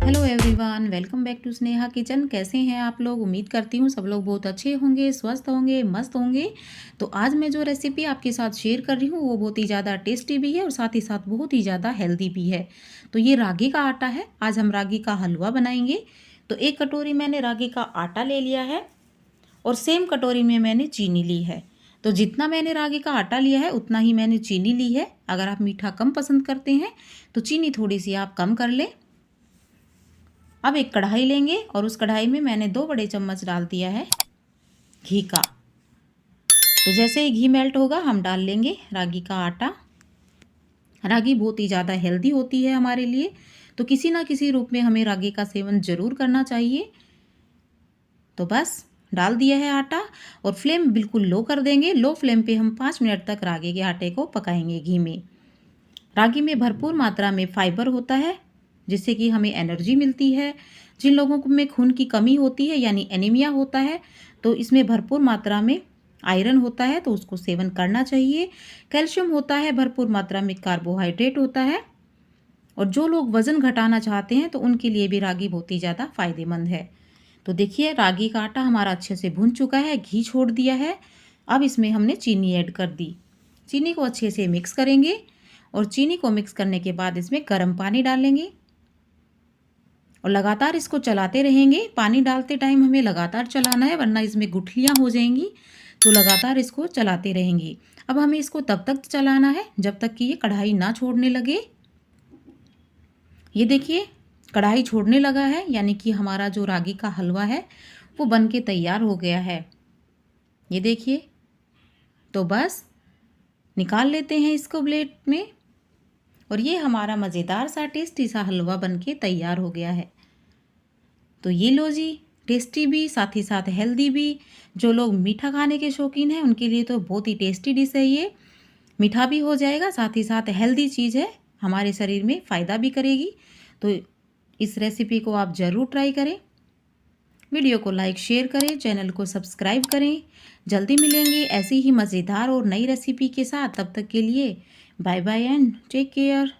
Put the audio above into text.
Hello everyone, welcome back to Sneha kitchen. कैसे हैं आप लोग? उम्मीद करती हूँ सब लोग बहुत अच्छे होंगे, स्वस्थ होंगे, मस्त होंगे। तो आज मैं जो रेसिपी आपके साथ शेयर कर रही हूँ वो बहुत ही ज़्यादा टेस्टी भी है और साथ ही साथ बहुत ही ज़्यादा हेल्दी भी है। तो ये रागी का आटा है। आज हम रागी का हलवा बनाएंगे। तो एक कटोरी मैंने रागी का आटा ले लिया है और सेम कटोरी में मैंने चीनी ली है। तो जितना मैंने रागी का आटा लिया है उतना ही मैंने चीनी ली है। अगर आप मीठा कम पसंद करते हैं तो चीनी थोड़ी सी आप कम कर लें। अब एक कढ़ाई लेंगे और उस कढ़ाई में मैंने 2 बड़े चम्मच डाल दिया है घी का। तो जैसे ही घी मेल्ट होगा हम डाल लेंगे रागी का आटा। रागी बहुत ही ज़्यादा हेल्दी होती है हमारे लिए, तो किसी ना किसी रूप में हमें रागी का सेवन ज़रूर करना चाहिए। तो बस डाल दिया है आटा और फ्लेम बिल्कुल लो कर देंगे। लो फ्लेम पे हम 5 मिनट तक रागी के आटे को पकाएंगे घी में। रागी में भरपूर मात्रा में फाइबर होता है जिससे कि हमें एनर्जी मिलती है। जिन लोगों में खून की कमी होती है यानी एनीमिया होता है तो इसमें भरपूर मात्रा में आयरन होता है, तो उसको सेवन करना चाहिए। कैल्शियम होता है, भरपूर मात्रा में कार्बोहाइड्रेट होता है और जो लोग वज़न घटाना चाहते हैं तो उनके लिए भी रागी बहुत ही ज़्यादा फ़ायदेमंद है। तो देखिए रागी का आटा हमारा अच्छे से भुन चुका है, घी छोड़ दिया है। अब इसमें हमने चीनी ऐड कर दी। चीनी को अच्छे से मिक्स करेंगे और चीनी को मिक्स करने के बाद इसमें गर्म पानी डालेंगे और लगातार इसको चलाते रहेंगे। पानी डालते टाइम हमें लगातार चलाना है वरना इसमें गुठलियाँ हो जाएंगी, तो लगातार इसको चलाते रहेंगे। अब हमें इसको तब तक चलाना है जब तक कि ये कढ़ाई ना छोड़ने लगे। ये देखिए कढ़ाई छोड़ने लगा है यानी कि हमारा जो रागी का हलवा है वो बन के तैयार हो गया है। ये देखिए, तो बस निकाल लेते हैं इसको प्लेट में और ये हमारा मज़ेदार सा टेस्टी सा हलवा बन के तैयार हो गया है। तो ये लो जी, टेस्टी भी साथ ही साथ हेल्दी भी। जो लोग मीठा खाने के शौकीन हैं उनके लिए तो बहुत ही टेस्टी डिश है ये। मीठा भी हो जाएगा, साथ ही साथ हेल्दी चीज़ है, हमारे शरीर में फ़ायदा भी करेगी। तो इस रेसिपी को आप ज़रूर ट्राई करें। वीडियो को लाइक शेयर करें, चैनल को सब्सक्राइब करें। जल्दी मिलेंगे ऐसी ही मज़ेदार और नई रेसिपी के साथ। तब तक के लिए bye bye and take care.